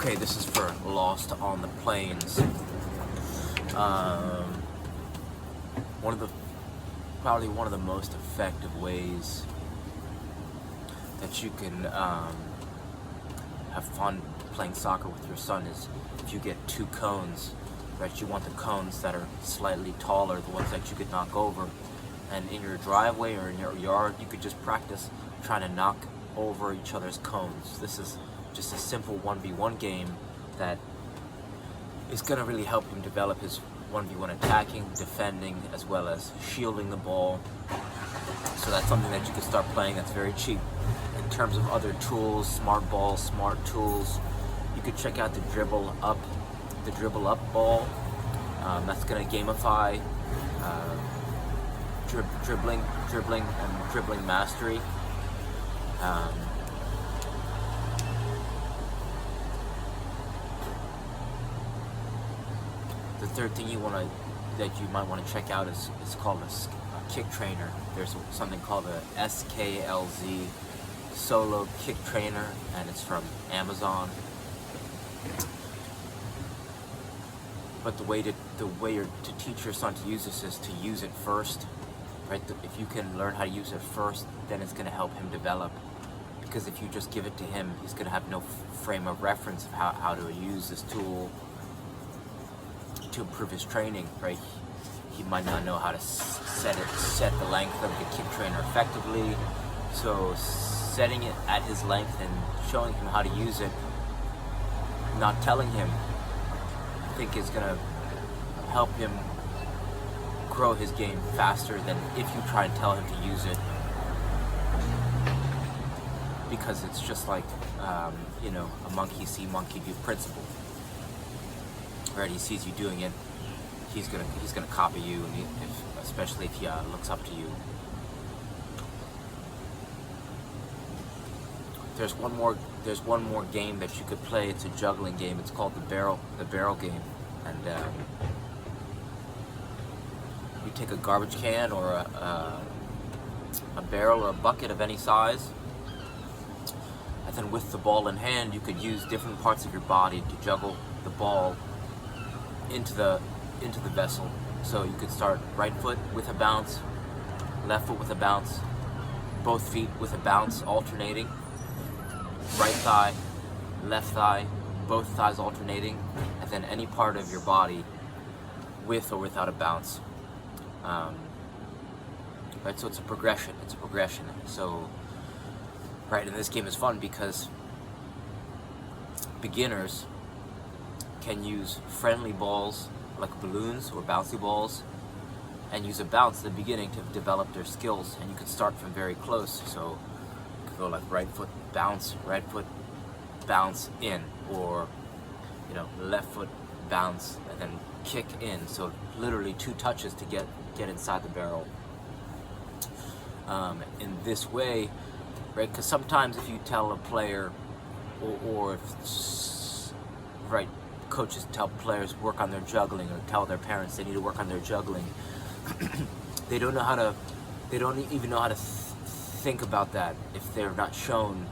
Okay, this is for Lost on the Plains. Probably one of the most effective ways that you can have fun playing soccer with your son is if you get two cones, right? You want the cones that are slightly taller, the ones that you could knock over. And in your driveway or in your yard, you could just practice trying to knock over each other's cones. This is just a simple 1v1 game that is going to really help him develop his 1v1 attacking, defending, as well as shielding the ball. So that's something that you can start playing that's very cheap. In terms of other tools, smart balls, smart tools, you could check out the dribble up ball. That's going to gamify dribbling and dribbling mastery. The third thing that you might want to check out is called a kick trainer. There's something called a SKLZ solo kick trainer, and it's from Amazon. But the way to teach your son to use this is to use it first, right? If you can learn how to use it first, then it's going to help him develop. Because if you just give it to him, he's going to have no frame of reference of how to use this tool to improve his training, right? He might not know how to set the length of the kick trainer effectively. So setting it at his length and showing him how to use it, not telling him, I think is going to help him grow his game faster than if you try and tell him to use it. Because it's just like, a monkey see, monkey do principle. Right? He sees you doing it, he's gonna copy you, and especially if he looks up to you. There's one more game that you could play. It's a juggling game. It's called the barrel game, and you take a garbage can or a barrel or a bucket of any size, and then with the ball in hand, you could use different parts of your body to juggle the ball into the vessel. So you could start right foot with a bounce, left foot with a bounce, both feet with a bounce alternating, right thigh, left thigh, both thighs alternating, and then any part of your body with or without a bounce. Right, so it's a progression. So, right, and this game is fun because beginners can use friendly balls like balloons or bouncy balls and use a bounce at the beginning to develop their skills, and you can start from very close. So you could go like right foot bounce in, or left foot bounce and then kick in. So literally 2 touches to get inside the barrel. In this way, right, because sometimes if you tell a player or if coaches tell players work on their juggling, or tell their parents they need to work on their juggling, they don't even know how to think about that if they're not shown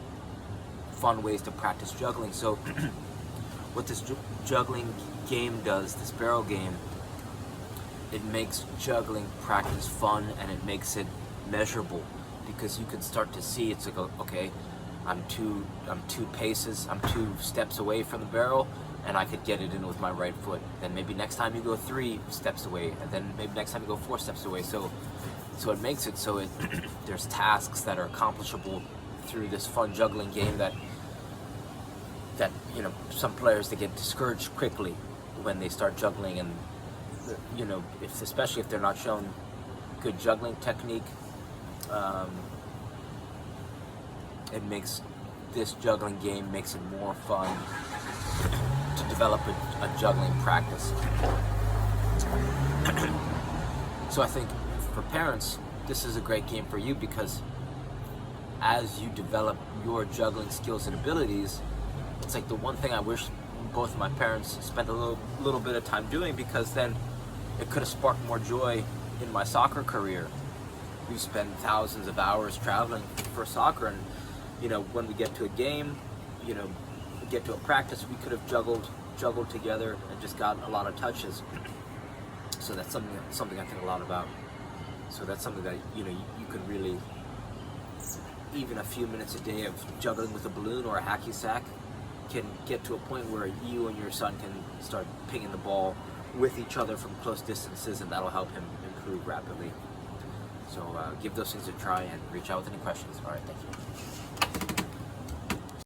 fun ways to practice juggling. So what this juggling game does, this barrel game, it makes juggling practice fun, and it makes it measurable, because you can start to see it's like, okay, I'm two steps away from the barrel, and I could get it in with my right foot. Then maybe next time you go 3 steps away, and then maybe next time you go 4 steps away. So it makes it so there's tasks that are accomplishable through this fun juggling game that some players, they get discouraged quickly when they start juggling, and especially if they're not shown good juggling technique. It makes this juggling game makes it more fun to develop a juggling practice. So I think for parents, this is a great game for you, because as you develop your juggling skills and abilities, it's like the one thing I wish both of my parents spent a little bit of time doing, because then it could have sparked more joy in my soccer career. We spend thousands of hours traveling for soccer, and when we get to a game, get to a practice, we could have juggled together and just got a lot of touches. So that's something I think a lot about. So that's something that you could really, even a few minutes a day of juggling with a balloon or a hacky sack can get to a point where you and your son can start pinging the ball with each other from close distances, and that'll help him improve rapidly. So give those things a try and reach out with any questions. All right, thank you.